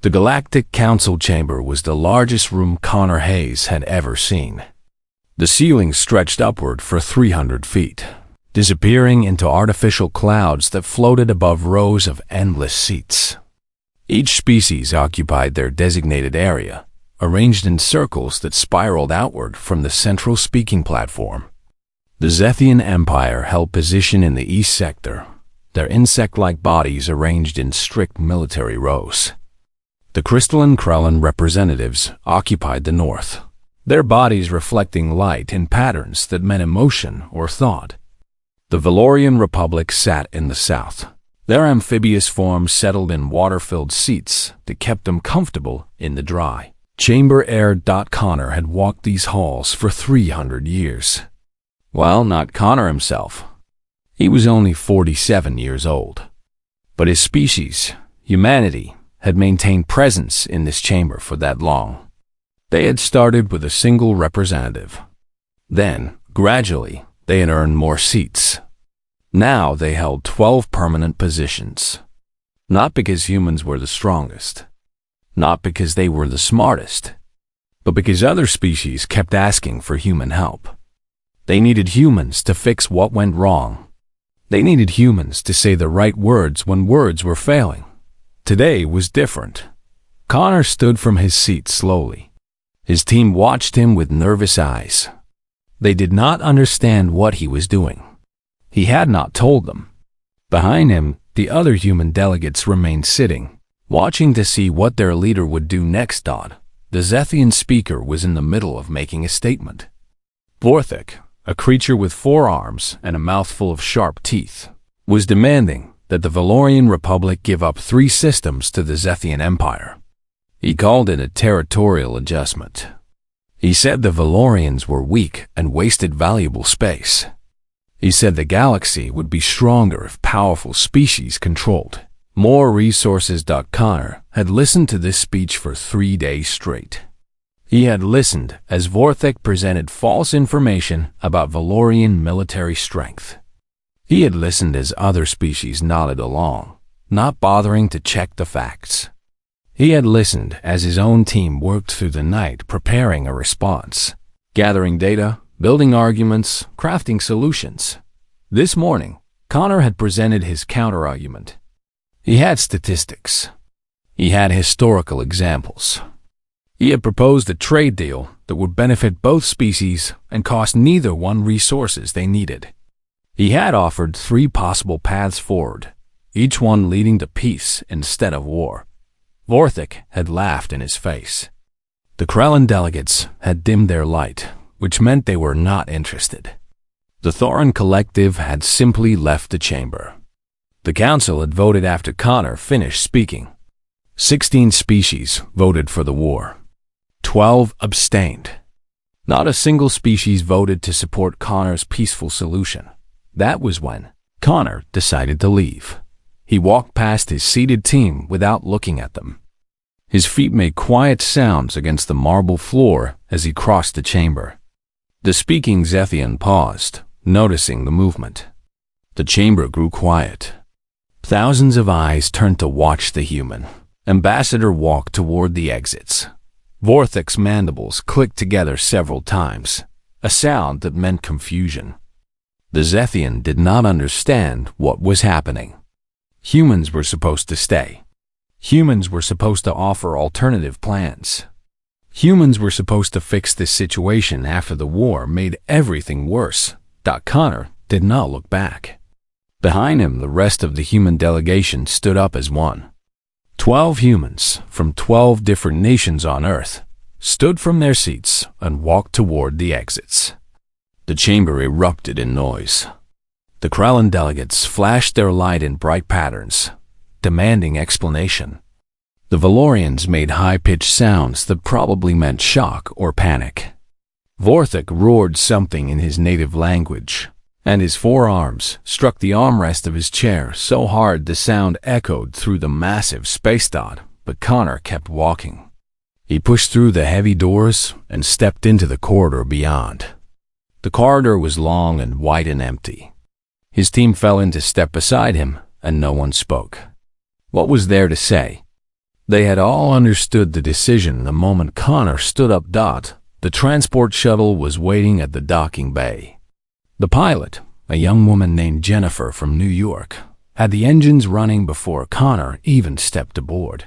The Galactic Council chamber was the largest room Connor Hayes had ever seen. The ceiling stretched upward for 300 feet, disappearing into artificial clouds that floated above rows of endless seats. Each species occupied their designated area, arranged in circles that spiraled outward from the central speaking platform. The Zethian Empire held position in the east sector, their insect-like bodies arranged in strict military rows. The crystalline Krellan representatives occupied the north, their bodies reflecting light in patterns that meant emotion or thought. The Valorian Republic sat in the south, their amphibious forms settled in water-filled seats that kept them comfortable in the dry chamber air. Connor had walked these halls for 300 years. Well, not Connor himself. He was only 47 years old. But his species, humanity, had maintained presence in this chamber for that long. They had started with a single representative. Then, gradually, they had earned more seats. Now they held 12 permanent positions. Not because humans were the strongest, not because they were the smartest, but because other species kept asking for human help. They needed humans to fix what went wrong. They needed humans to say the right words when words were failing. Today was different. Connor stood from his seat slowly. His team watched him with nervous eyes. They did not understand what he was doing. He had not told them. Behind him, the other human delegates remained sitting, watching to see what their leader would do next. The Zethian speaker was in the middle of making a statement. Vorthik, a creature with 4 arms and a mouthful of sharp teeth, was demanding that the Valorian Republic give up 3 systems to the Zethian Empire. He called it a territorial adjustment. He said the Valorians were weak and wasted valuable space. He said the galaxy would be stronger if powerful species controlled more resources. Connor had listened to this speech for 3 days straight. He had listened as Vorthik presented false information about Valorian military strength. He had listened as other species nodded along, not bothering to check the facts. He had listened as his own team worked through the night preparing a response, gathering data, building arguments, crafting solutions. This morning, Connor had presented his counter-argument. He had statistics. He had historical examples. He had proposed a trade deal that would benefit both species and cost neither one resources they needed. He had offered 3 possible paths forward, each one leading to peace instead of war. Vorthik had laughed in his face. The Krellan delegates had dimmed their light, which meant they were not interested. The Thorin collective had simply left the chamber. The council had voted after Connor finished speaking. 16 species voted for the war. 12 abstained. Not a single species voted to support Connor's peaceful solution. That was when Connor decided to leave. He walked past his seated team without looking at them. His feet made quiet sounds against the marble floor as he crossed the chamber. The speaking Zethian paused, noticing the movement. The chamber grew quiet. Thousands of eyes turned to watch the human. Ambassador walked toward the exits. Vorthik's mandibles clicked together several times, a sound that meant confusion. The Zethian did not understand what was happening. Humans were supposed to stay. Humans were supposed to offer alternative plans. Humans were supposed to fix this situation after the war made everything worse. Connor did not look back. Behind him, the rest of the human delegation stood up as one. 12 humans from 12 different nations on Earth stood from their seats and walked toward the exits. The chamber erupted in noise. The Krellan delegates flashed their light in bright patterns, demanding explanation. The Valorians made high-pitched sounds that probably meant shock or panic. Vorthik roared something in his native language, and his 4 arms struck the armrest of his chair so hard the sound echoed through the massive space. But Connor kept walking. He pushed through the heavy doors and stepped into the corridor beyond. The corridor was long and wide and empty. His team fell into step beside him, and no one spoke. What was there to say? They had all understood the decision the moment Connor stood up. The transport shuttle was waiting at the docking bay. The pilot, a young woman named Jennifer from New York, had the engines running before Connor even stepped aboard.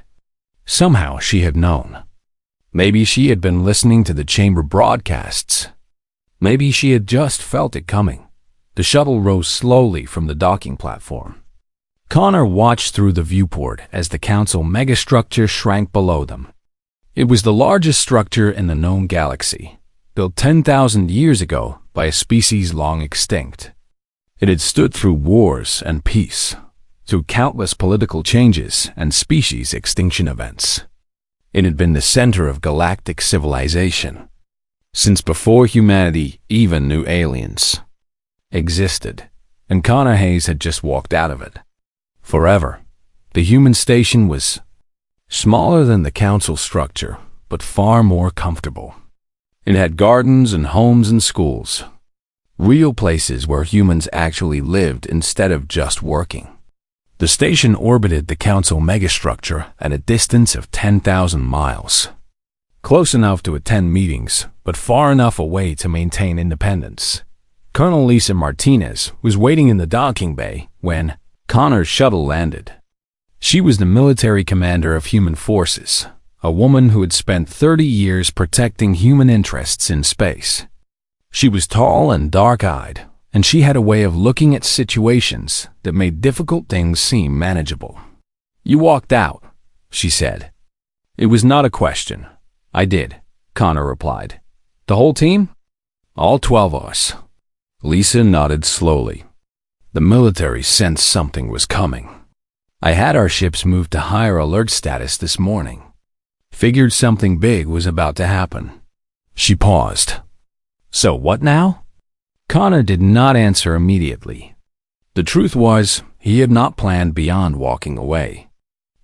Somehow she had known. Maybe she had been listening to the chamber broadcasts. Maybe she had just felt it coming. The shuttle rose slowly from the docking platform. Connor watched through the viewport as the council megastructure shrank below them. It was the largest structure in the known galaxy, built 10,000 years ago by a species long extinct. It had stood through wars and peace, through countless political changes and species extinction events. It had been the center of galactic civilization, since before humanity even knew aliens existed, and Connor Hayes had just walked out of it. Forever, the human station was smaller than the council structure, but far more comfortable. It had gardens and homes and schools, real places where humans actually lived instead of just working. The station orbited the council megastructure at a distance of 10,000 miles, close enough to attend meetings, but far enough away to maintain independence. Colonel Lisa Martinez was waiting in the docking bay when Connor's shuttle landed. She was the military commander of human forces, a woman who had spent 30 years protecting human interests in space. She was tall and dark-eyed, and she had a way of looking at situations that made difficult things seem manageable. "You walked out," she said. "It was not a question." "I did," Connor replied. "The whole team?" "All 12 of us." Lisa nodded slowly. The military sensed something was coming. "I had our ships moved to higher alert status this morning. Figured something big was about to happen." She paused. "So what now?" Connor did not answer immediately. The truth was, he had not planned beyond walking away.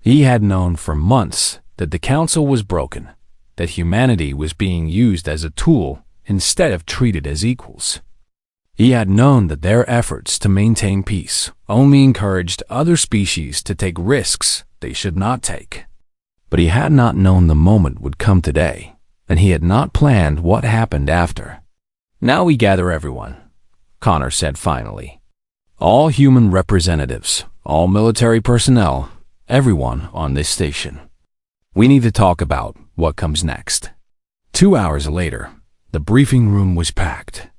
He had known for months that the council was broken, that humanity was being used as a tool instead of treated as equals. He had known that their efforts to maintain peace only encouraged other species to take risks they should not take. But he had not known the moment would come today, and he had not planned what happened after. "Now we gather everyone," Connor said finally. "All human representatives, all military personnel, everyone on this station. We need to talk about what comes next." 2 hours later, the briefing room was packed.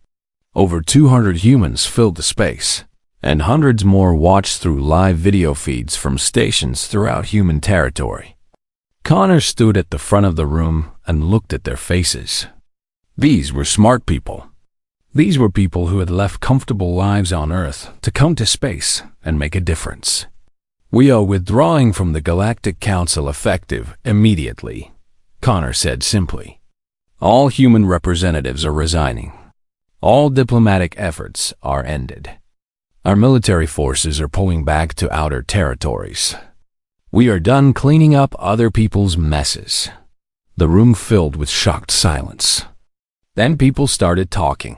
Over 200 humans filled the space, and hundreds more watched through live video feeds from stations throughout human territory. Connor stood at the front of the room and looked at their faces. These were smart people. These were people who had left comfortable lives on Earth to come to space and make a difference. "We are withdrawing from the Galactic Council effective immediately," Connor said simply. "All human representatives are resigning. All diplomatic efforts are ended. Our military forces are pulling back to outer territories. We are done cleaning up other people's messes." The room filled with shocked silence. Then people started talking.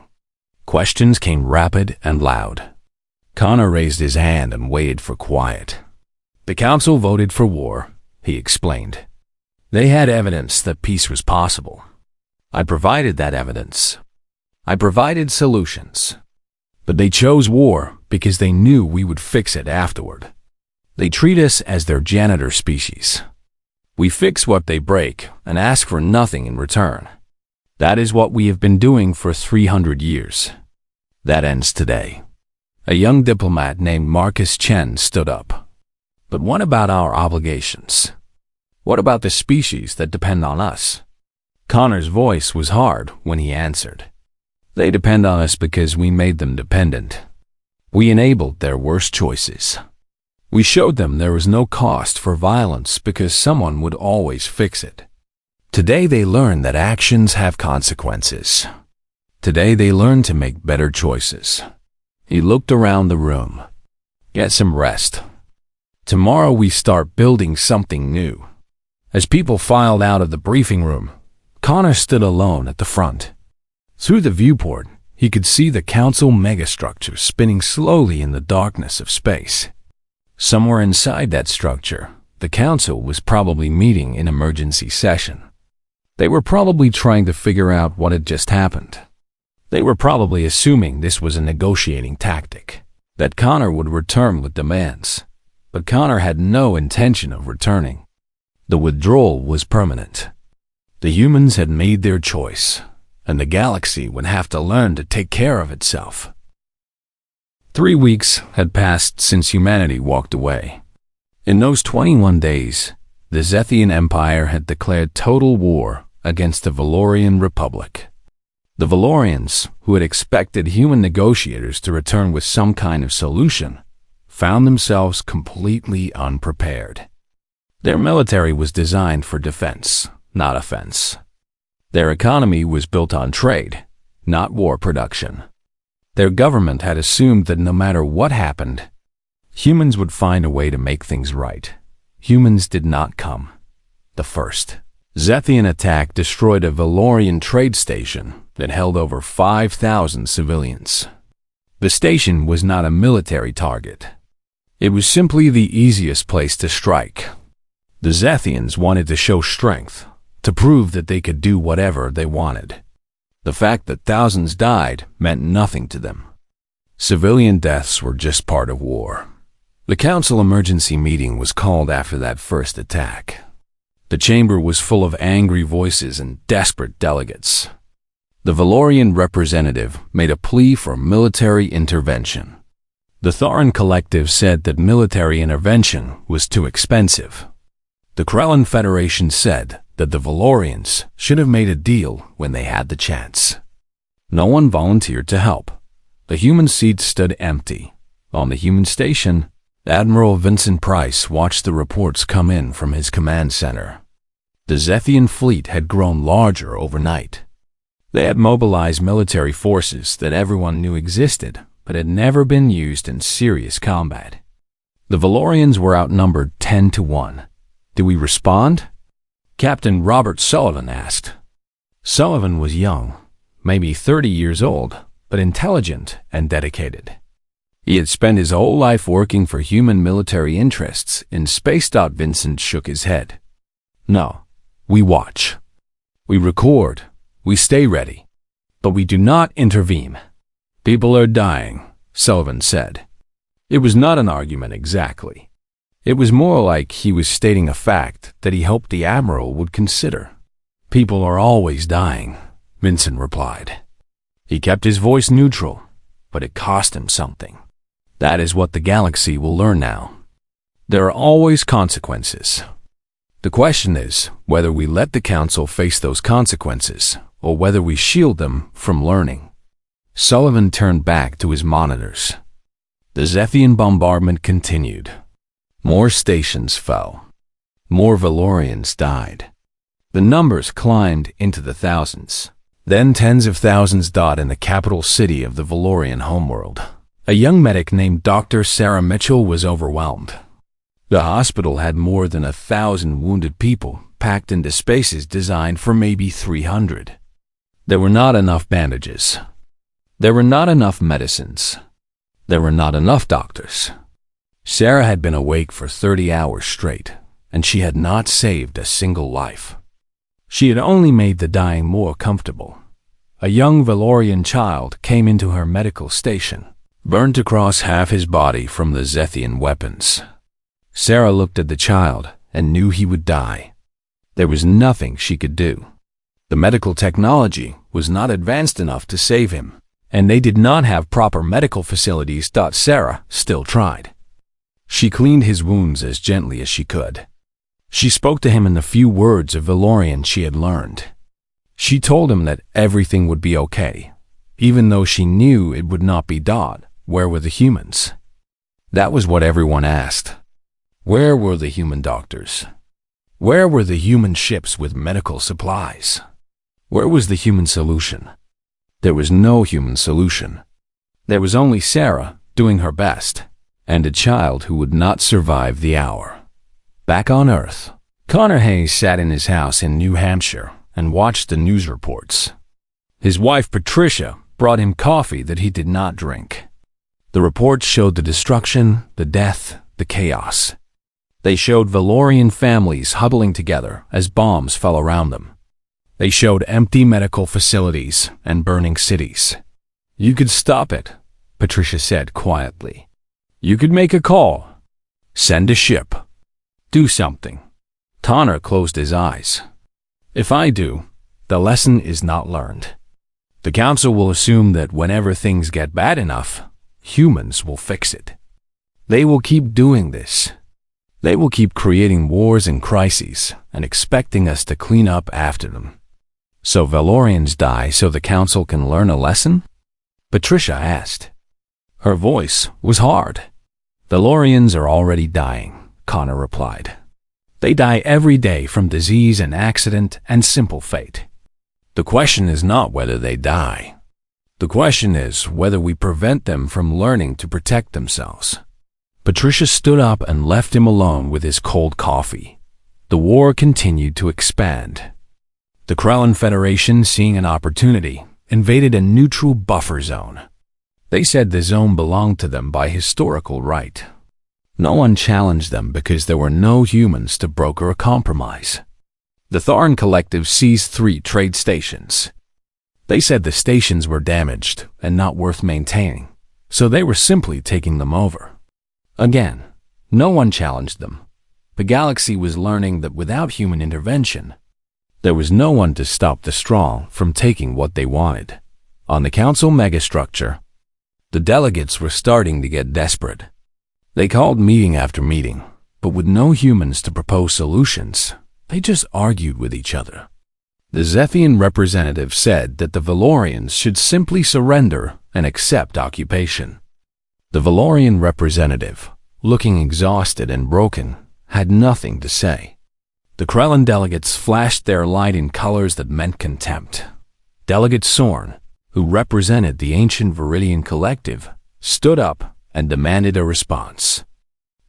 Questions came rapid and loud. Connor raised his hand and waited for quiet. "The council voted for war," he explained. "They had evidence that peace was possible. I provided that evidence. I provided solutions. But they chose war because they knew we would fix it afterward. They treat us as their janitor species. We fix what they break and ask for nothing in return. That is what we have been doing for 300 years. That ends today." A young diplomat named Marcus Chen stood up. "But what about our obligations? What about the species that depend on us?" Connor's voice was hard when he answered. "They depend on us because we made them dependent. We enabled their worst choices. We showed them there was no cost for violence because someone would always fix it. Today they learn that actions have consequences. Today they learn to make better choices." He looked around the room. "Get some rest. Tomorrow we start building something new." As people filed out of the briefing room, Connor stood alone at the front. Through the viewport, he could see the council megastructure spinning slowly in the darkness of space. Somewhere inside that structure, the council was probably meeting in emergency session. They were probably trying to figure out what had just happened. They were probably assuming this was a negotiating tactic, that Connor would return with demands. But Connor had no intention of returning. The withdrawal was permanent. The humans had made their choice, and the galaxy would have to learn to take care of itself. 3 weeks had passed since humanity walked away. In those 21 days, the Zethian Empire had declared total war against the Valorian Republic. The Valorians, who had expected human negotiators to return with some kind of solution, found themselves completely unprepared. Their military was designed for defense, not offense. Their economy was built on trade, not war production. Their government had assumed that no matter what happened, humans would find a way to make things right. Humans did not come. The first Zethian attack destroyed a Valorian trade station that held over 5,000 civilians. The station was not a military target. It was simply the easiest place to strike. The Zethians wanted to show strength, to prove that they could do whatever they wanted. The fact that thousands died meant nothing to them. Civilian deaths were just part of war. The council emergency meeting was called after that first attack. The chamber was full of angry voices and desperate delegates. The Valorian representative made a plea for military intervention. The Thoran Collective said that military intervention was too expensive. The Krellin Federation said that the Valorians should have made a deal when they had the chance. No one volunteered to help. The human seats stood empty. On the human station, Admiral Vincent Price watched the reports come in from his command center. The Zethian fleet had grown larger overnight. They had mobilized military forces that everyone knew existed, but had never been used in serious combat. The Valorians were outnumbered 10-1. Do we respond? Captain Robert Sullivan asked. Sullivan was young, maybe 30 years old, but intelligent and dedicated. He had spent his whole life working for human military interests in space. Vincent shook his head. No, we watch. We record. We stay ready. But we do not intervene. People are dying, Sullivan said. It was not an argument exactly. It was more like he was stating a fact that he hoped the Admiral would consider. People are always dying, Vincent replied. He kept his voice neutral, but it cost him something. That is what the galaxy will learn now. There are always consequences. The question is whether we let the Council face those consequences or whether we shield them from learning. Sullivan turned back to his monitors. The Zethian bombardment continued. More stations fell. More Valorians died. The numbers climbed into the thousands. Then tens of thousands died in the capital city of the Valorian homeworld. A young medic named Dr. Sarah Mitchell was overwhelmed. The hospital had more than 1,000 wounded people packed into spaces designed for maybe 300. There were not enough bandages. There were not enough medicines. There were not enough doctors. Sarah had been awake for 30 hours straight, and she had not saved a single life. She had only made the dying more comfortable. A young Valorian child came into her medical station, burnt across half his body from the Zethian weapons. Sarah looked at the child and knew he would die. There was nothing she could do. The medical technology was not advanced enough to save him, and they did not have proper medical facilities. Sarah still tried. She cleaned his wounds as gently as she could. She spoke to him in the few words of Valorian she had learned. She told him that everything would be okay, even though she knew it would not be. Where were the humans? That was what everyone asked. Where were the human doctors? Where were the human ships with medical supplies? Where was the human solution? There was no human solution. There was only Sarah doing her best, and a child who would not survive the hour. Back on Earth, Connor Hayes sat in his house in New Hampshire and watched the news reports. His wife Patricia brought him coffee that he did not drink. The reports showed the destruction, the death, the chaos. They showed Valorian families huddling together as bombs fell around them. They showed empty medical facilities and burning cities. "You could stop it," Patricia said quietly. "You could make a call. Send a ship. Do something." Connor closed his eyes. "If I do, the lesson is not learned. The Council will assume that whenever things get bad enough, humans will fix it. They will keep doing this. They will keep creating wars and crises and expecting us to clean up after them. So Valorians die so the Council can learn a lesson?" Patricia asked. Her voice was hard. "Valorians are already dying," Connor replied. "They die every day from disease and accident and simple fate. The question is not whether they die. The question is whether we prevent them from learning to protect themselves." Patricia stood up and left him alone with his cold coffee. The war continued to expand. The Krellin Federation, seeing an opportunity, invaded a neutral buffer zone. They said the zone belonged to them by historical right. No one challenged them because there were no humans to broker a compromise. The Tharn Collective seized 3 trade stations. They said the stations were damaged and not worth maintaining, so they were simply taking them over. Again, no one challenged them. The galaxy was learning that without human intervention, there was no one to stop the strong from taking what they wanted. On the Council megastructure, the delegates were starting to get desperate. They called meeting after meeting, but with no humans to propose solutions, they just argued with each other. The Zethian representative said that the Valorians should simply surrender and accept occupation. The Valorian representative, looking exhausted and broken, had nothing to say. The Krellin delegates flashed their light in colors that meant contempt. Delegate Sorn, who represented the ancient Viridian collective, stood up and demanded a response.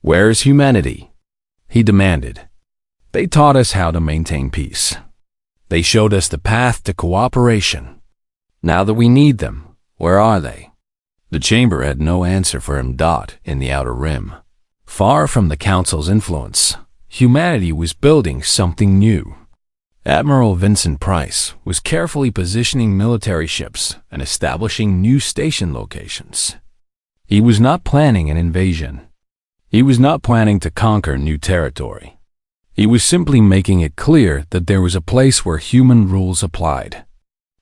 "Where is humanity?" he demanded. "They taught us how to maintain peace. They showed us the path to cooperation. Now that we need them, where are they?" The chamber had no answer for him. In the outer rim, far from the Council's influence, humanity was building something new. Admiral Vincent Price was carefully positioning military ships and establishing new station locations. He was not planning an invasion. He was not planning to conquer new territory. He was simply making it clear that there was a place where human rules applied.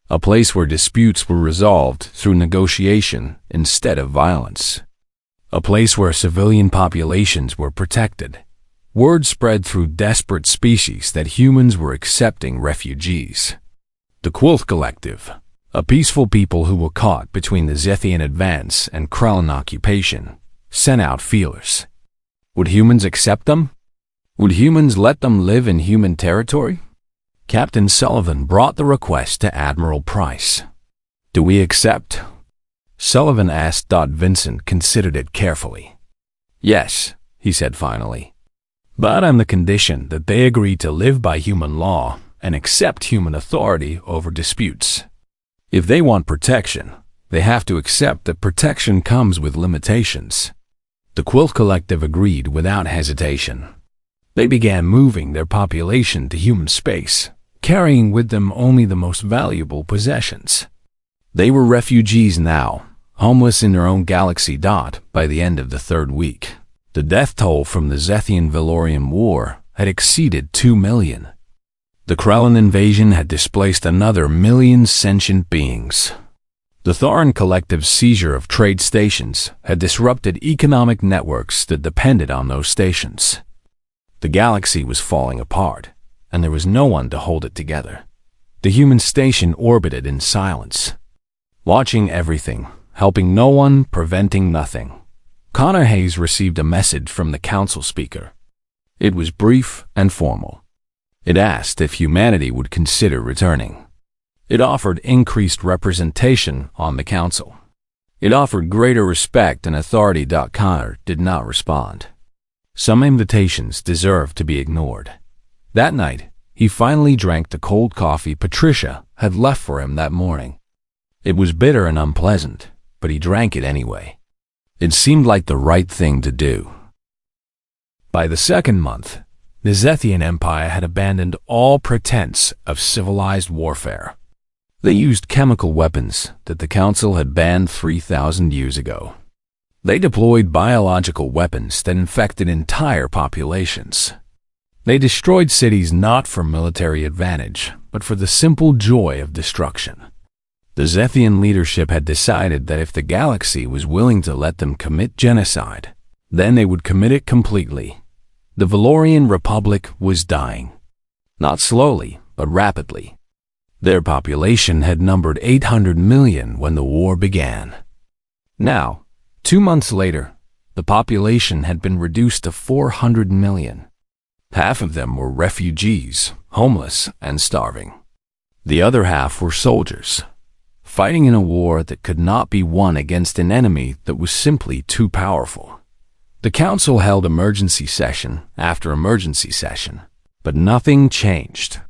A place where disputes were resolved through negotiation instead of violence. A place where civilian populations were protected. Word spread through desperate species that humans were accepting refugees. The Quilth Collective, a peaceful people who were caught between the Zethian advance and Krellin occupation, sent out feelers. Would humans accept them? Would humans let them live in human territory? Captain Sullivan brought the request to Admiral Price. "Do we accept?" Sullivan asked. Vincent considered it carefully. "Yes," he said finally. "But on the condition that they agree to live by human law and accept human authority over disputes. If they want protection, they have to accept that protection comes with limitations." The Quilt Collective agreed without hesitation. They began moving their population to human space, carrying with them only the most valuable possessions. They were refugees now, homeless in their own galaxy. By the end of the 3rd week, the death toll from the Zethian-Valorian War had exceeded 2 million. The Krellin invasion had displaced another 1 million sentient beings. The Tharn Collective's seizure of trade stations had disrupted economic networks that depended on those stations. The galaxy was falling apart, and there was no one to hold it together. The human station orbited in silence, watching everything, helping no one, preventing nothing. Connor Hayes received a message from the council speaker. It was brief and formal. It asked if humanity would consider returning. It offered increased representation on the council. It offered greater respect and authority. Connor did not respond. Some invitations deserved to be ignored. That night, he finally drank the cold coffee Patricia had left for him that morning. It was bitter and unpleasant, but he drank it anyway. It seemed like the right thing to do. By the second month, the Zethian Empire had abandoned all pretense of civilized warfare. They used chemical weapons that the Council had banned 3,000 years ago. They deployed biological weapons that infected entire populations. They destroyed cities not for military advantage, but for the simple joy of destruction. The Zethian leadership had decided that if the galaxy was willing to let them commit genocide, then they would commit it completely. The Valorian Republic was dying. Not slowly, but rapidly. Their population had numbered 800 million when the war began. Now, 2 months later, the population had been reduced to 400 million. Half of them were refugees, homeless, and starving. The other half were soldiers, fighting in a war that could not be won against an enemy that was simply too powerful. The Council held emergency session after emergency session, but nothing changed.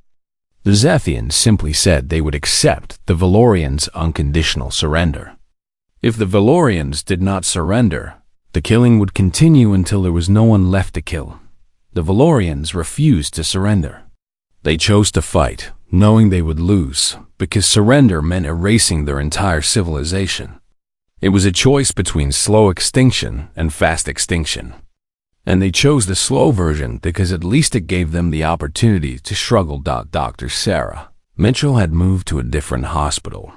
The Zethians simply said they would accept the Valorians' unconditional surrender. If the Valorians did not surrender, the killing would continue until there was no one left to kill. The Valorians refused to surrender. They chose to fight, knowing they would lose, because surrender meant erasing their entire civilization. It was a choice between slow extinction and fast extinction. And they chose the slow version because at least it gave them the opportunity to struggle. Dr. Sarah Mitchell had moved to a different hospital,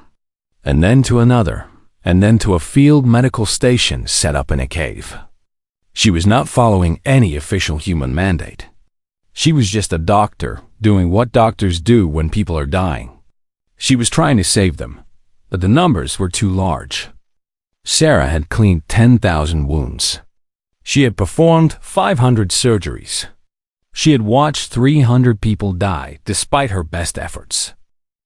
and then to another, and then to a field medical station set up in a cave. She was not following any official human mandate. She was just a doctor doing what doctors do when people are dying. She was trying to save them, but the numbers were too large. Sarah had cleaned 10,000 wounds. She had performed 500 surgeries. She had watched 300 people die despite her best efforts.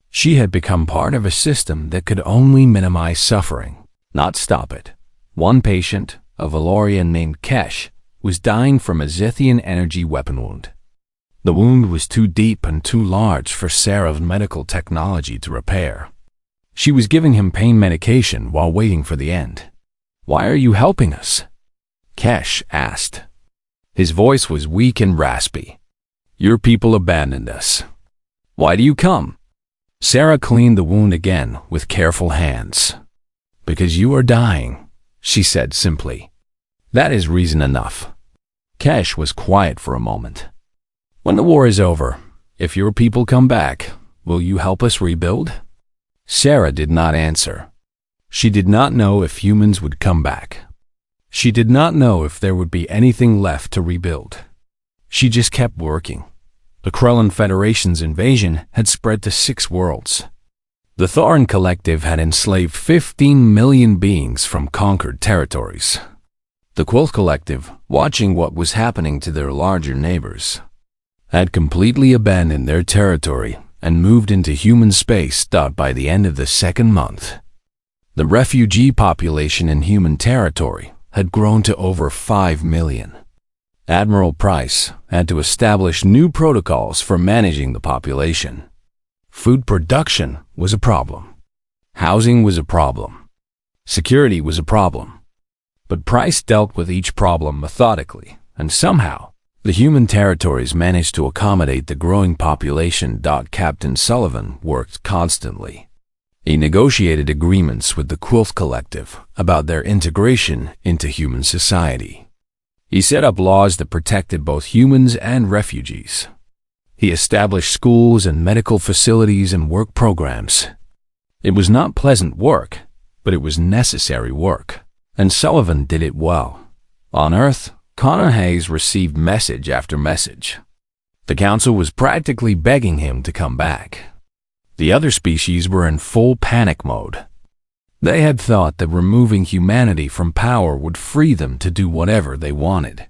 She had become part of a system that could only minimize suffering, not stop it. One patient, a Valorian named Kesh, was dying from a Zethian energy weapon wound. The wound was too deep and too large for Sarah's medical technology to repair. She was giving him pain medication while waiting for the end. "Why are you helping us?" Kesh asked. His voice was weak and raspy. "Your people abandoned us. Why do you come?" Sarah cleaned the wound again with careful hands. "Because you are dying," she said simply. "That is reason enough." Kesh was quiet for a moment. "When the war is over, if your people come back, will you help us rebuild?" Sarah did not answer. She did not know if humans would come back. She did not know if there would be anything left to rebuild. She just kept working. The Krellin Federation's invasion had spread to 6 worlds. The Thorin Collective had enslaved 15 million beings from conquered territories. The Quilt Collective, watching what was happening to their larger neighbors, had completely abandoned their territory and moved into human space. By the end of the second month, the refugee population in human territory had grown to over 5 million. Admiral Price had to establish new protocols for managing the population. Food production was a problem. Housing was a problem. Security was a problem. But Price dealt with each problem methodically, and somehow, the human territories managed to accommodate the growing population. Captain Sullivan worked constantly. He negotiated agreements with the Quilt Collective about their integration into human society. He set up laws that protected both humans and refugees. He established schools and medical facilities and work programs. It was not pleasant work, but it was necessary work, and Sullivan did it well. On Earth, Connor Hayes received message after message. The Council was practically begging him to come back. The other species were in full panic mode. They had thought that removing humanity from power would free them to do whatever they wanted.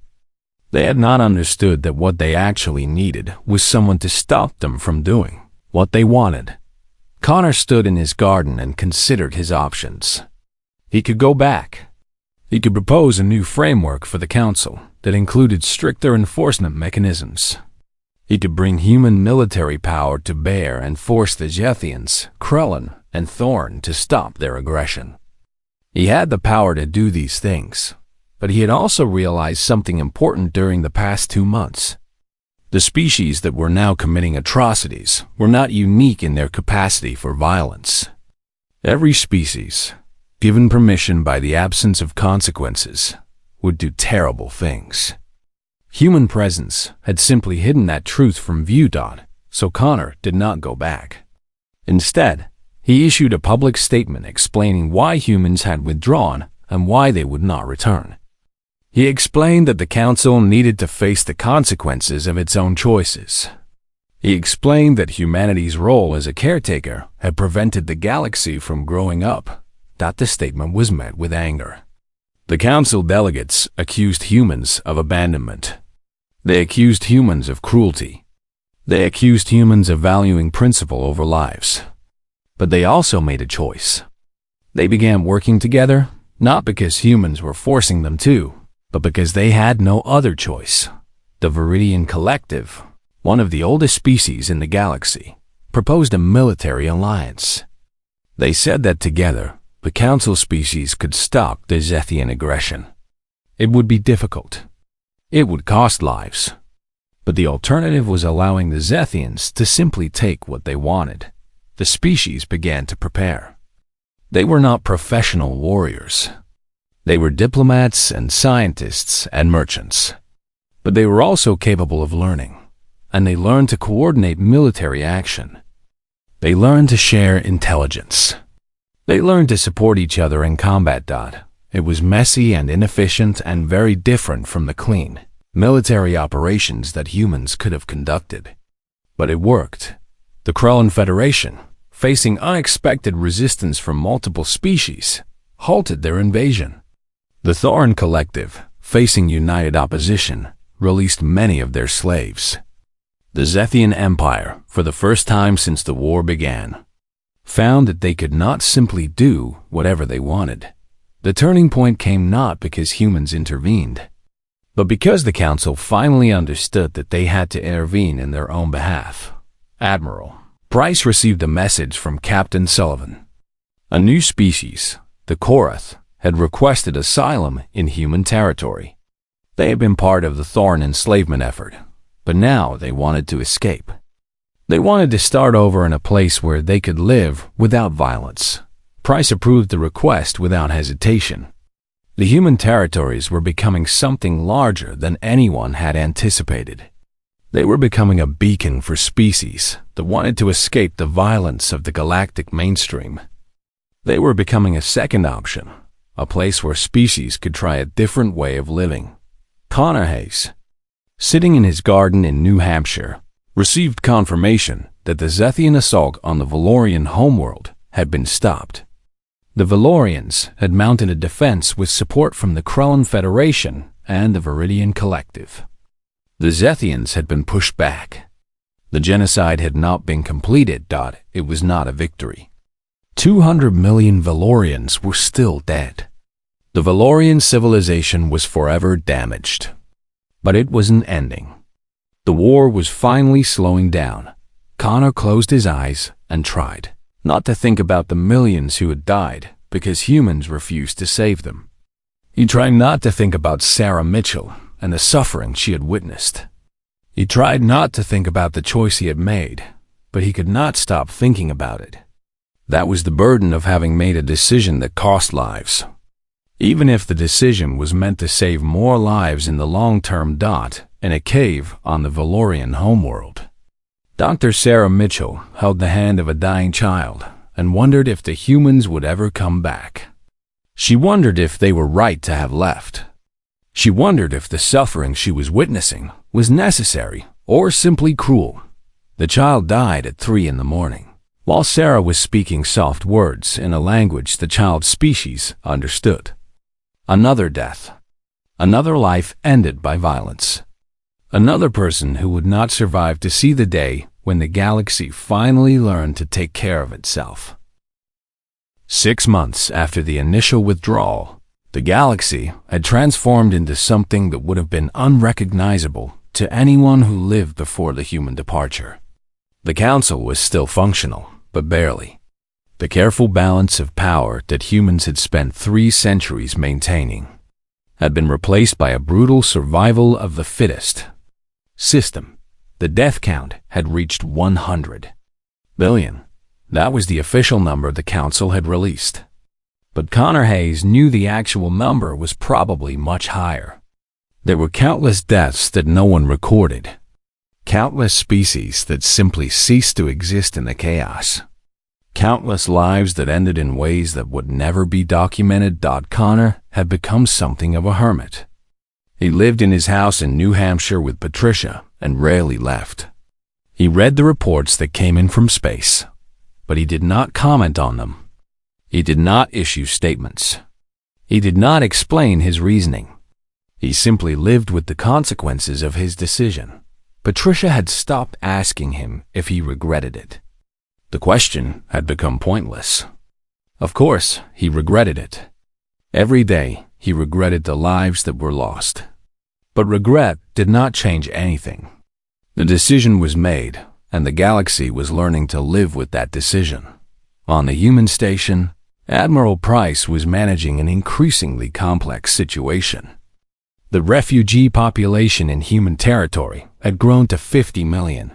They had not understood that what they actually needed was someone to stop them from doing what they wanted. Connor stood in his garden and considered his options. He could go back. He could propose a new framework for the Council that included stricter enforcement mechanisms. He could bring human military power to bear and force the Zethians, Krellin, and Thorn to stop their aggression. He had the power to do these things, But he had also realized something important during the past 2 months. The species that were now committing atrocities were not unique in their capacity for violence. Every species, given permission by the absence of consequences, would do terrible things. Human presence had simply hidden that truth from view, so Connor did not go back. Instead, he issued a public statement explaining why humans had withdrawn and why they would not return. He explained that the Council needed to face the consequences of its own choices. He explained that humanity's role as a caretaker had prevented the galaxy from growing up. The statement was met with anger. The Council delegates accused humans of abandonment. They accused humans of cruelty. They accused humans of valuing principle over lives. But they also made a choice. They began working together, not because humans were forcing them to, but because they had no other choice. The Viridian Collective, one of the oldest species in the galaxy, proposed a military alliance. They said that together, the Council species could stop the Zethian aggression. It would be difficult. It would cost lives. But the alternative was allowing the Zethians to simply take what they wanted. The species began to prepare. They were not professional warriors. They were diplomats and scientists and merchants. But they were also capable of learning, and they learned to coordinate military action. They learned to share intelligence. They learned to support each other in combat. It was messy and inefficient and very different from the clean military operations that humans could have conducted. But it worked. The Krellan Federation, facing unexpected resistance from multiple species, halted their invasion. The Thorn Collective, facing united opposition, released many of their slaves. The Zethian Empire, for the first time since the war began, found that they could not simply do whatever they wanted. The turning point came not because humans intervened, but because the Council finally understood that they had to intervene in their own behalf. Admiral Price received a message from Captain Sullivan. A new species, the Korath, had requested asylum in human territory. They had been part of the Thorn enslavement effort, but now they wanted to escape. They wanted to start over in a place where they could live without violence. Price approved the request without hesitation. The human territories were becoming something larger than anyone had anticipated. They were becoming a beacon for species that wanted to escape the violence of the galactic mainstream. They were becoming a second option, a place where species could try a different way of living. Connor Hayes, sitting in his garden in New Hampshire, received confirmation that the Zethian assault on the Valorian homeworld had been stopped. The Valorians had mounted a defense with support from the Krellan Federation and the Viridian Collective. The Zethians had been pushed back. The genocide had not been completed. It was not a victory. 200 million Valorians were still dead. The Valorian civilization was forever damaged. But it wasn't ending. The war was finally slowing down. Connor closed his eyes and tried not to think about the millions who had died because humans refused to save them. He tried not to think about Sarah Mitchell and the suffering she had witnessed. He tried not to think about the choice he had made, but he could not stop thinking about it. That was the burden of having made a decision that cost lives. Even if the decision was meant to save more lives in the long term. In a cave on the Valorian homeworld, Dr. Sarah Mitchell held the hand of a dying child and wondered if the humans would ever come back. She wondered if they were right to have left. She wondered if the suffering she was witnessing was necessary or simply cruel. The child died at 3 a.m, while Sarah was speaking soft words in a language the child's species understood. Another death. Another life ended by violence. Another person who would not survive to see the day when the galaxy finally learned to take care of itself. 6 months after the initial withdrawal, the galaxy had transformed into something that would have been unrecognizable to anyone who lived before the human departure. The Council was still functional, but barely. The careful balance of power that humans had spent 3 centuries maintaining. had been replaced by a brutal survival of the fittest system. The death count had reached 100 billion. That was the official number the council had released. But Connor Hayes knew the actual number was probably much higher. There were countless deaths that no one recorded. Countless species that simply ceased to exist in the chaos. Countless lives that ended in ways that would never be documented. Connor had become something of a hermit. He lived in his house in New Hampshire with Patricia and rarely left. He read the reports that came in from space, but he did not comment on them. He did not issue statements. He did not explain his reasoning. He simply lived with the consequences of his decision. Patricia had stopped asking him if he regretted it. The question had become pointless. Of course, he regretted it. Every day, he regretted the lives that were lost. But regret did not change anything. The decision was made, and the galaxy was learning to live with that decision. On the human station, Admiral Price was managing an increasingly complex situation. The refugee population in human territory had grown to 50 million.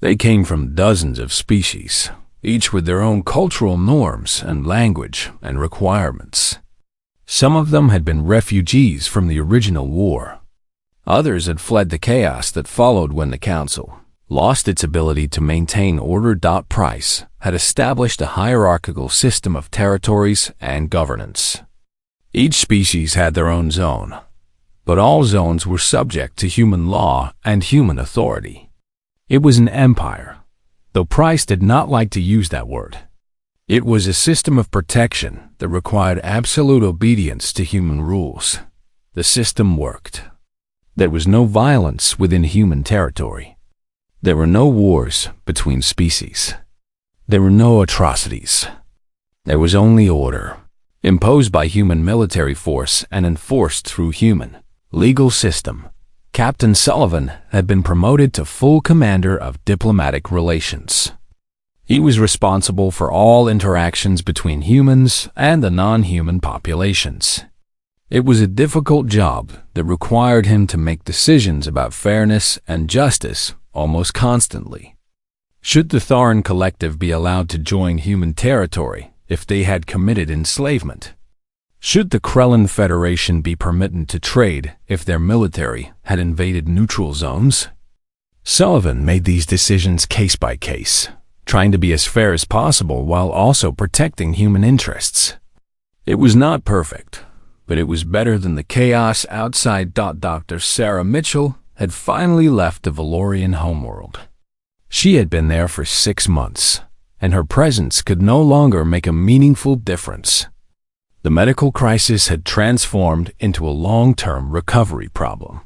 They came from dozens of species, each with their own cultural norms and language and requirements. Some of them had been refugees from the original war. Others had fled the chaos that followed when the Council lost its ability to maintain order. Price had established a hierarchical system of territories and governance. Each species had their own zone, but all zones were subject to human law and human authority. It was an empire, though Price did not like to use that word. It was a system of protection that required absolute obedience to human rules. The system worked. There was no violence within human territory. There were no wars between species. There were no atrocities. There was only order, imposed by human military force and enforced through human legal system. Captain Sullivan had been promoted to full commander of diplomatic relations. He was responsible for all interactions between humans and the non-human populations. It was a difficult job that required him to make decisions about fairness and justice almost constantly. Should the Tharan Collective be allowed to join human territory if they had committed enslavement? Should the Krellin Federation be permitted to trade if their military had invaded neutral zones? Sullivan made these decisions case by case, trying to be as fair as possible while also protecting human interests. It was not perfect, but it was better than the chaos outside. Dr. Sarah Mitchell had finally left the Valorian homeworld. She had been there for 6 months, and her presence could no longer make a meaningful difference. The medical crisis had transformed into a long-term recovery problem.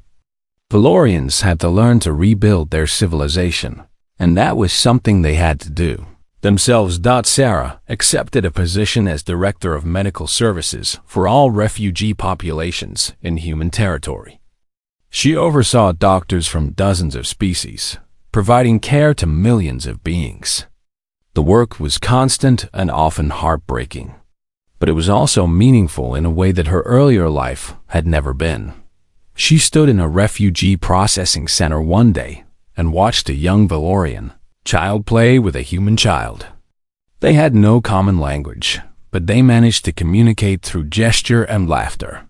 Valorians had to learn to rebuild their civilization, and that was something they had to do themselves. Sarah accepted a position as Director of Medical Services for all refugee populations in human territory. She oversaw doctors from dozens of species, providing care to millions of beings. The work was constant and often heartbreaking, but it was also meaningful in a way that her earlier life had never been. She stood in a refugee processing center one day and watched a young Valorian child play with a human child. They had no common language, but they managed to communicate through gesture and laughter.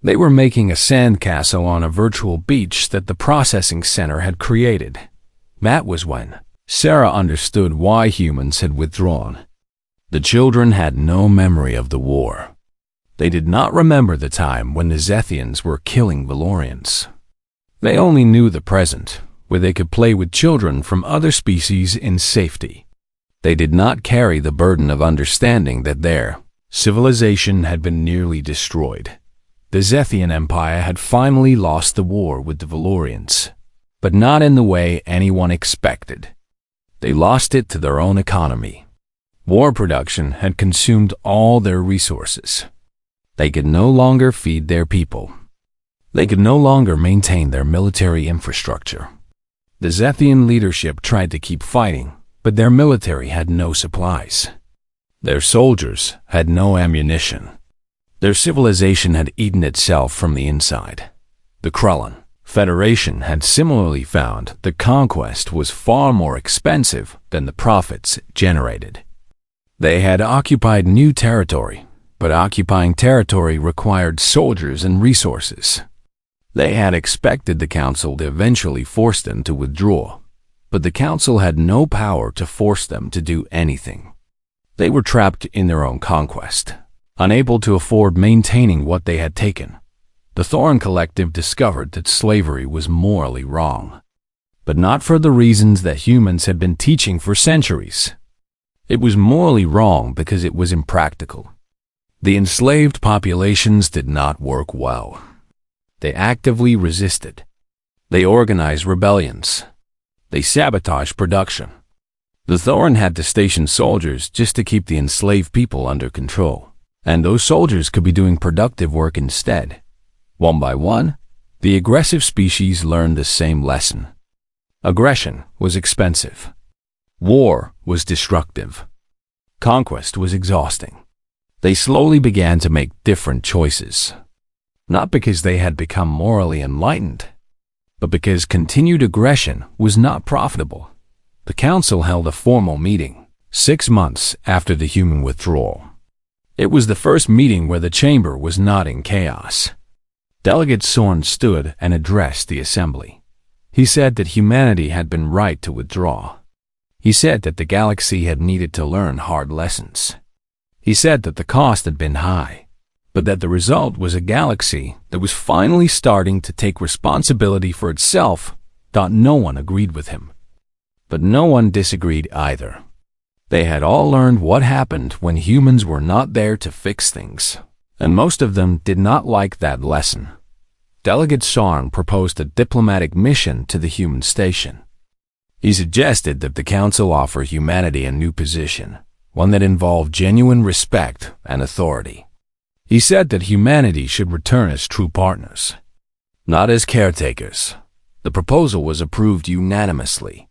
They were making a sandcastle on a virtual beach that the processing center had created. That was when Sarah understood why humans had withdrawn. The children had no memory of the war. They did not remember the time when the Zethians were killing Valorians. They only knew the present, where they could play with children from other species in safety. They did not carry the burden of understanding that their civilization had been nearly destroyed. The Zethian Empire had finally lost the war with the Valorians, but not in the way anyone expected. They lost it to their own economy. War production had consumed all their resources. They could no longer feed their people. They could no longer maintain their military infrastructure. The Zethian leadership tried to keep fighting, but their military had no supplies. Their soldiers had no ammunition. Their civilization had eaten itself from the inside. The Krullan Federation had similarly found that conquest was far more expensive than the profits it generated. They had occupied new territory, but occupying territory required soldiers and resources. They had expected the Council to eventually force them to withdraw, but the Council had no power to force them to do anything. They were trapped in their own conquest, unable to afford maintaining what they had taken. The Thorin Collective discovered that slavery was morally wrong, but not for the reasons that humans had been teaching for centuries. It was morally wrong because it was impractical. The enslaved populations did not work well. They actively resisted. They organized rebellions. They sabotaged production. The Thorin had to station soldiers just to keep the enslaved people under control, and those soldiers could be doing productive work instead. One by one, the aggressive species learned the same lesson. Aggression was expensive. War was destructive. Conquest was exhausting. They slowly began to make different choices, not because they had become morally enlightened, but because continued aggression was not profitable. The Council held a formal meeting 6 months after the human withdrawal. It was the first meeting where the chamber was not in chaos. Delegate Sorn stood and addressed the assembly. He said that humanity had been right to withdraw. He said that the galaxy had needed to learn hard lessons. He said that the cost had been high, but that the result was a galaxy that was finally starting to take responsibility for itself. No one agreed with him, but no one disagreed either. They had all learned what happened when humans were not there to fix things, and most of them did not like that lesson. Delegate Sarn proposed a diplomatic mission to the human station. He suggested that the Council offer humanity a new position, one that involved genuine respect and authority. He said that humanity should return as true partners, not as caretakers. The proposal was approved unanimously,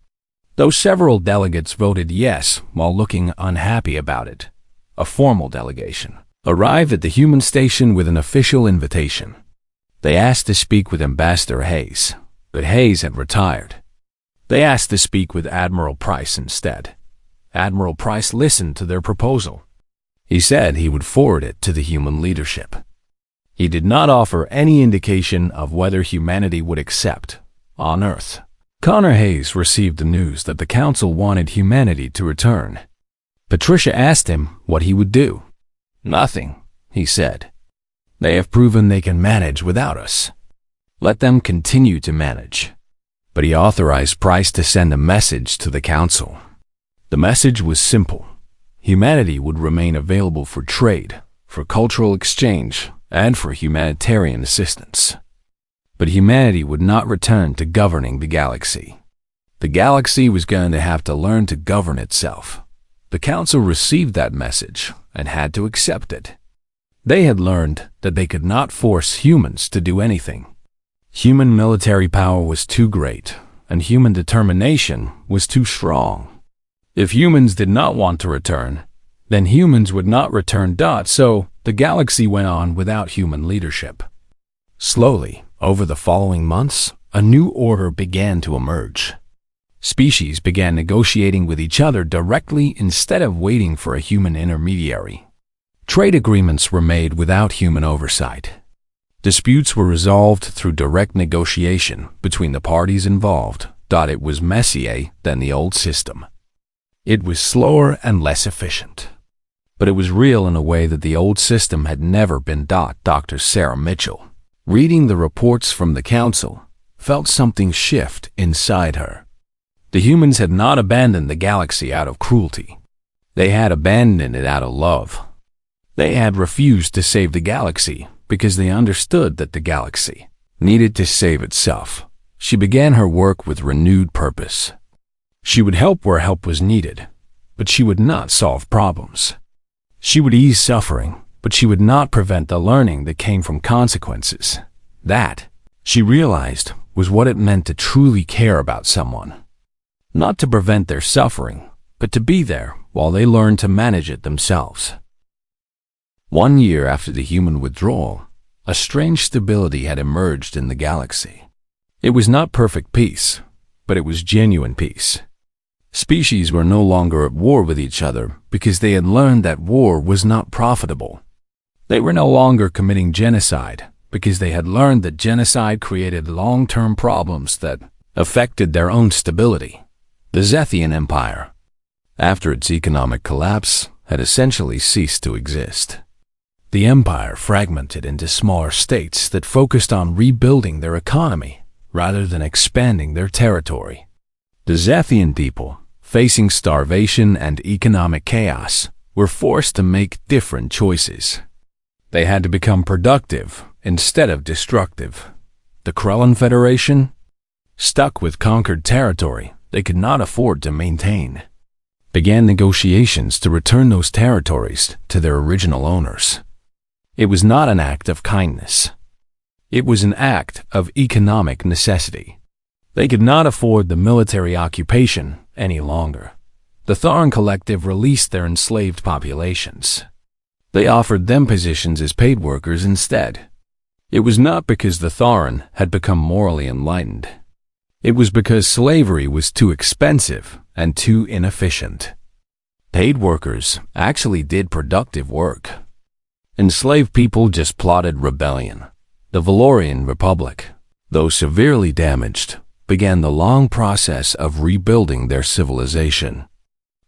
though several delegates voted yes while looking unhappy about it. A formal delegation arrived at the human station with an official invitation. They asked to speak with Ambassador Hayes, but Hayes had retired. They asked to speak with Admiral Price instead. Admiral Price listened to their proposal. He said he would forward it to the human leadership. He did not offer any indication of whether humanity would accept. On Earth, Connor Hayes received the news that the Council wanted humanity to return. Patricia asked him what he would do. "Nothing," he said. "They have proven they can manage without us. Let them continue to manage." But he authorized Price to send a message to the Council. The message was simple. Humanity would remain available for trade, for cultural exchange, and for humanitarian assistance. But humanity would not return to governing the galaxy. The galaxy was going to have to learn to govern itself. The Council received that message and had to accept it. They had learned that they could not force humans to do anything. Human military power was too great, and human determination was too strong. If humans did not want to return, then humans would not return. So the galaxy went on without human leadership. Slowly, over the following months, a new order began to emerge. Species began negotiating with each other directly instead of waiting for a human intermediary. Trade agreements were made without human oversight. Disputes were resolved through direct negotiation between the parties involved. It was messier than the old system. It was slower and less efficient, but it was real in a way that the old system had never been. Dr. Sarah Mitchell, reading the reports from the Council, felt something shift inside her. The humans had not abandoned the galaxy out of cruelty. They had abandoned it out of love. They had refused to save the galaxy because they understood that the galaxy needed to save itself. She began her work with renewed purpose. She would help where help was needed, but she would not solve problems. She would ease suffering, but she would not prevent the learning that came from consequences. That, she realized, was what it meant to truly care about someone. Not to prevent their suffering, but to be there while they learned to manage it themselves. 1 year after the human withdrawal, a strange stability had emerged in the galaxy. It was not perfect peace, but it was genuine peace. Species were no longer at war with each other because they had learned that war was not profitable. They were no longer committing genocide because they had learned that genocide created long-term problems that affected their own stability. The Zethian Empire, after its economic collapse, had essentially ceased to exist. The empire fragmented into smaller states that focused on rebuilding their economy rather than expanding their territory. The Zethian people, facing starvation and economic chaos, were forced to make different choices. They had to become productive instead of destructive. The Krellin Federation, stuck with conquered territory they could not afford to maintain, began negotiations to return those territories to their original owners. It was not an act of kindness. It was an act of economic necessity. They could not afford the military occupation any longer. The Tharan Collective released their enslaved populations. They offered them positions as paid workers instead. It was not because the Tharan had become morally enlightened. It was because slavery was too expensive and too inefficient. Paid workers actually did productive work. Enslaved people just plotted rebellion. The Valorian Republic, though severely damaged, began the long process of rebuilding their civilization.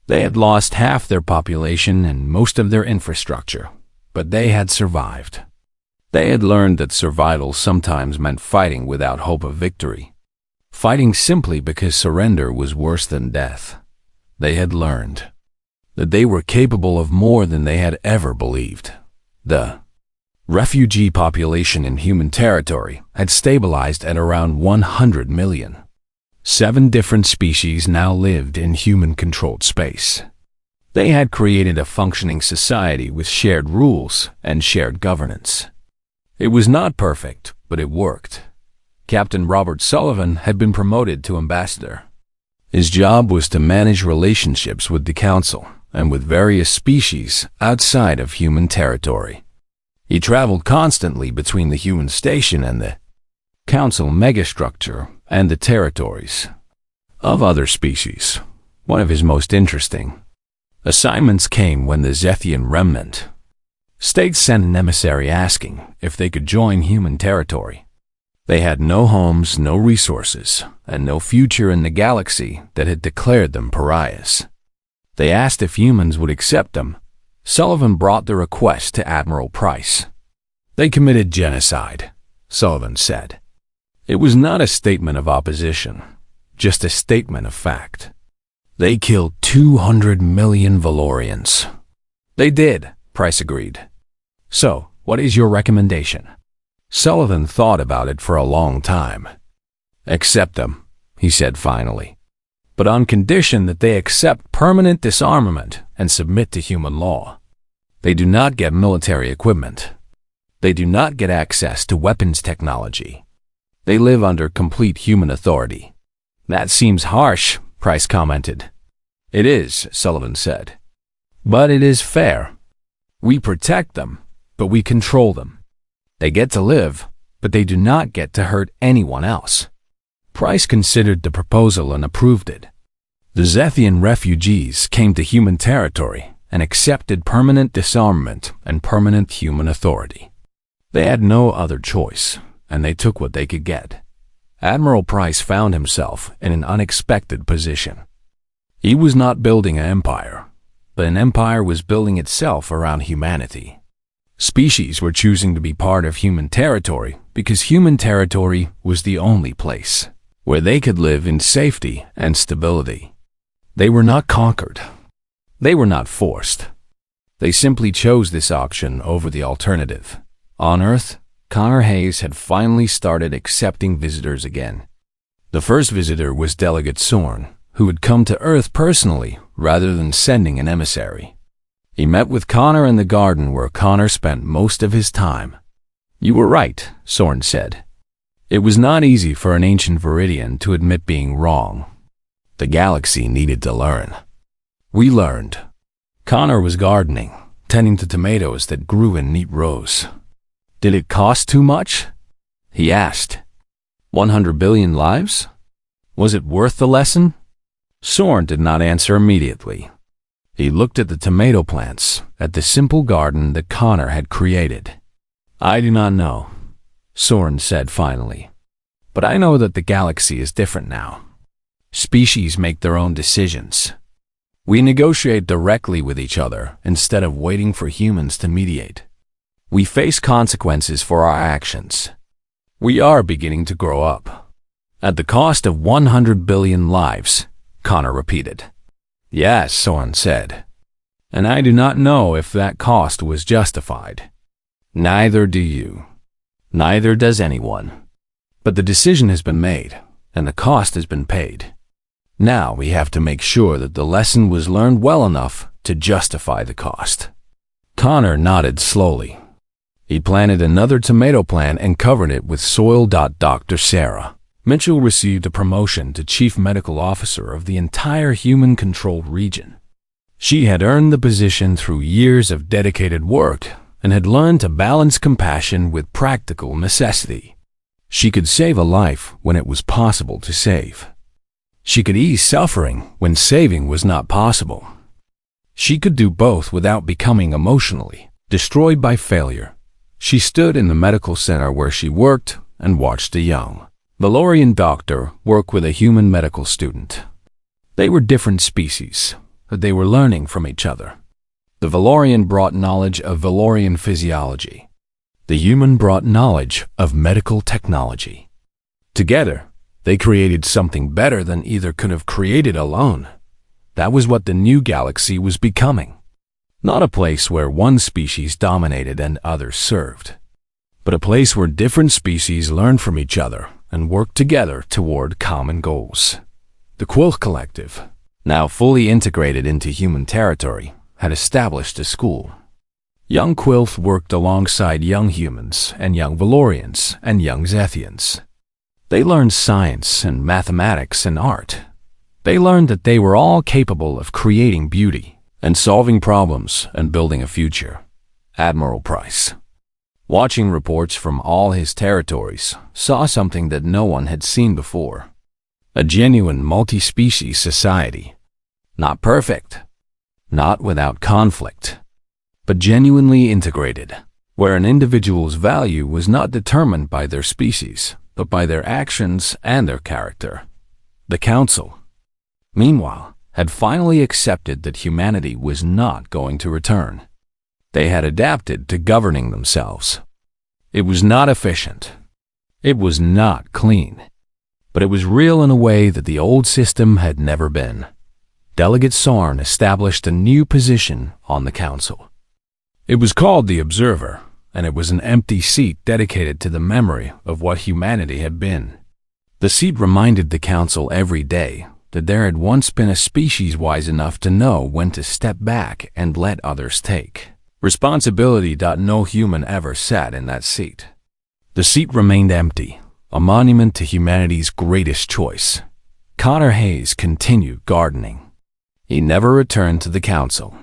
They had lost half their population and most of their infrastructure, but they had survived. They had learned that survival sometimes meant fighting without hope of victory, fighting simply because surrender was worse than death. They had learned that they were capable of more than they had ever believed. The refugee population in human territory had stabilized at around 100 million. 7 different species now lived in human-controlled space. They had created a functioning society with shared rules and shared governance. It was not perfect, but it worked. Captain Robert Sullivan had been promoted to ambassador. His job was to manage relationships with the Council and with various species outside of human territory. He traveled constantly between the human station and the Council megastructure and the territories of other species. One of his most interesting assignments came when the Zethian remnant states sent an emissary asking if they could join human territory. They had no homes, no resources, and no future in the galaxy that had declared them pariahs. They asked if humans would accept them. Sullivan brought the request to Admiral Price. They committed genocide, Sullivan said. It was not a statement of opposition, just a statement of fact. They killed 200 million Valorians. They did, Price agreed. So, what is your recommendation? Sullivan thought about it for a long time. Accept them, he said finally, but on condition that they accept permanent disarmament and submit to human law. They do not get military equipment. They do not get access to weapons technology. They live under complete human authority. That seems harsh, Price commented. It is, Sullivan said. But it is fair. We protect them, but we control them. They get to live, but they do not get to hurt anyone else. Price considered the proposal and approved it. The Zethian refugees came to human territory and accepted permanent disarmament and permanent human authority. They had no other choice, and they took what they could get. Admiral Price found himself in an unexpected position. He was not building an empire, but an empire was building itself around humanity. Species were choosing to be part of human territory because human territory was the only place where they could live in safety and stability. They were not conquered. They were not forced. They simply chose this option over the alternative. On Earth, Connor Hayes had finally started accepting visitors again. The first visitor was Delegate Sorn, who had come to Earth personally rather than sending an emissary. He met with Connor in the garden where Connor spent most of his time. You were right, Sorn said. It was not easy for an ancient Viridian to admit being wrong. The galaxy needed to learn. We learned. Connor was gardening, tending to tomatoes that grew in neat rows. Did it cost too much? He asked. 100 billion lives? Was it worth the lesson? Soren did not answer immediately. He looked at the tomato plants, at the simple garden that Connor had created. I do not know, Soren said finally. But I know that the galaxy is different now. Species make their own decisions. We negotiate directly with each other instead of waiting for humans to mediate. We face consequences for our actions. We are beginning to grow up. At the cost of 100 billion lives, Connor repeated. Yes, Soren said. And I do not know if that cost was justified. Neither do you. Neither does anyone. But the decision has been made, and the cost has been paid. Now we have to make sure that the lesson was learned well enough to justify the cost. Connor nodded slowly. He planted another tomato plant and covered it with soil. Dr. Sarah Mitchell received a promotion to Chief Medical Officer of the entire human-controlled region. She had earned the position through years of dedicated work and had learned to balance compassion with practical necessity. She could save a life when it was possible to save. She could ease suffering when saving was not possible. She could do both without becoming emotionally destroyed by failure. She stood in the medical center where she worked and watched a young Valorian doctor work with a human medical student. They were different species, but they were learning from each other. The Valorian brought knowledge of Valorian physiology. The human brought knowledge of medical technology. Together, they created something better than either could have created alone. That was what the new galaxy was becoming. Not a place where one species dominated and others served, but a place where different species learned from each other and worked together toward common goals. The Quill Collective, now fully integrated into human territory, had established a school. Young Quilth worked alongside young humans and young Valorians and young Zethians. They learned science and mathematics and art. They learned that they were all capable of creating beauty and solving problems and building a future. Admiral Price, watching reports from all his territories, saw something that no one had seen before. A genuine multi-species society. Not perfect, not without conflict, but genuinely integrated, where an individual's value was not determined by their species, but by their actions and their character. The Council, meanwhile, had finally accepted that humanity was not going to return. They had adapted to governing themselves. It was not efficient. It was not clean. But it was real in a way that the old system had never been. Delegate Soren established a new position on the Council. It was called the Observer, and it was an empty seat dedicated to the memory of what humanity had been. The seat reminded the Council every day that there had once been a species wise enough to know when to step back and let others take responsibility. No human ever sat in that seat. The seat remained empty, a monument to humanity's greatest choice. Connor Hayes continued gardening. He never returned to the Council.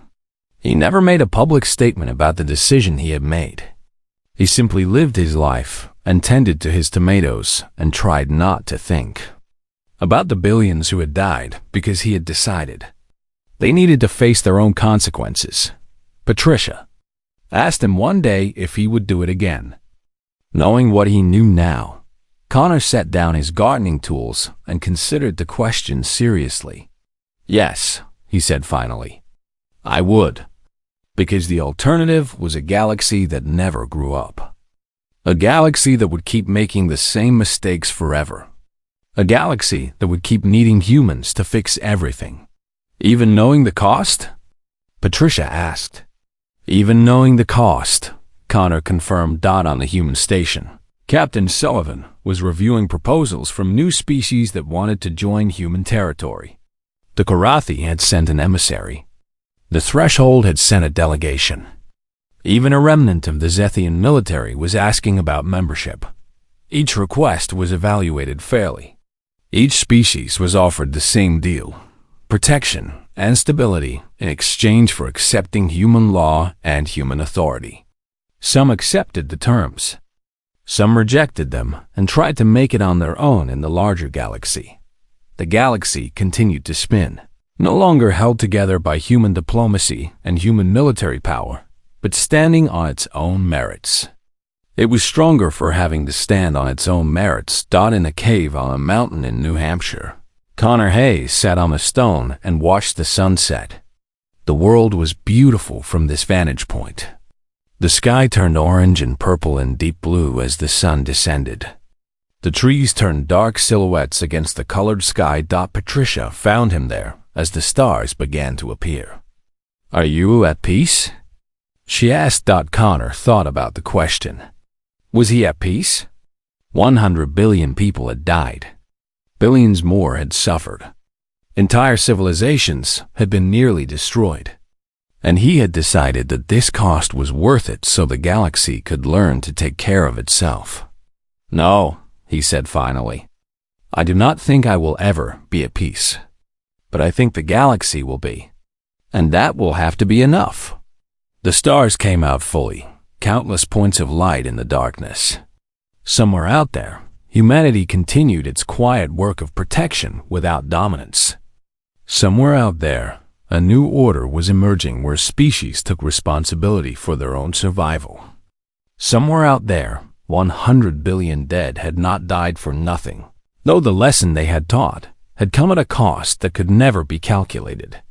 He never made a public statement about the decision he had made. He simply lived his life and tended to his tomatoes and tried not to think about the billions who had died because he had decided they needed to face their own consequences. Patricia asked him one day if he would do it again. Knowing what he knew now, Connor set down his gardening tools and considered the question seriously. Yes, he said finally, I would, because the alternative was a galaxy that never grew up. A galaxy that would keep making the same mistakes forever. A galaxy that would keep needing humans to fix everything. Even knowing the cost? Patricia asked. Even knowing the cost, Connor confirmed. On the human station, Captain Sullivan was reviewing proposals from new species that wanted to join human territory. The Karathi had sent an emissary. The Threshold had sent a delegation. Even a remnant of the Zethian military was asking about membership. Each request was evaluated fairly. Each species was offered the same deal. protection, and stability in exchange for accepting human law and human authority. Some accepted the terms. Some rejected them and tried to make it on their own in the larger galaxy. The galaxy continued to spin, no longer held together by human diplomacy and human military power, but standing on its own merits. It was stronger for having to stand on its own merits. In a cave on a mountain in New Hampshire, Connor Hayes sat on a stone and watched the sunset. The world was beautiful from this vantage point. The sky turned orange and purple and deep blue as the sun descended. The trees turned dark silhouettes against the colored sky. Patricia found him there as the stars began to appear. "Are you at peace?" she asked. Connor thought about the question. Was he at peace? 100 billion people had died. Billions more had suffered. Entire civilizations had been nearly destroyed. And he had decided that this cost was worth it so the galaxy could learn to take care of itself. "No," he said finally. "I do not think I will ever be at peace. But I think the galaxy will be. And that will have to be enough." The stars came out fully, countless points of light in the darkness. Somewhere out there, humanity continued its quiet work of protection without dominance. Somewhere out there, a new order was emerging where species took responsibility for their own survival. Somewhere out there, 100 billion dead had not died for nothing, though the lesson they had taught had come at a cost that could never be calculated.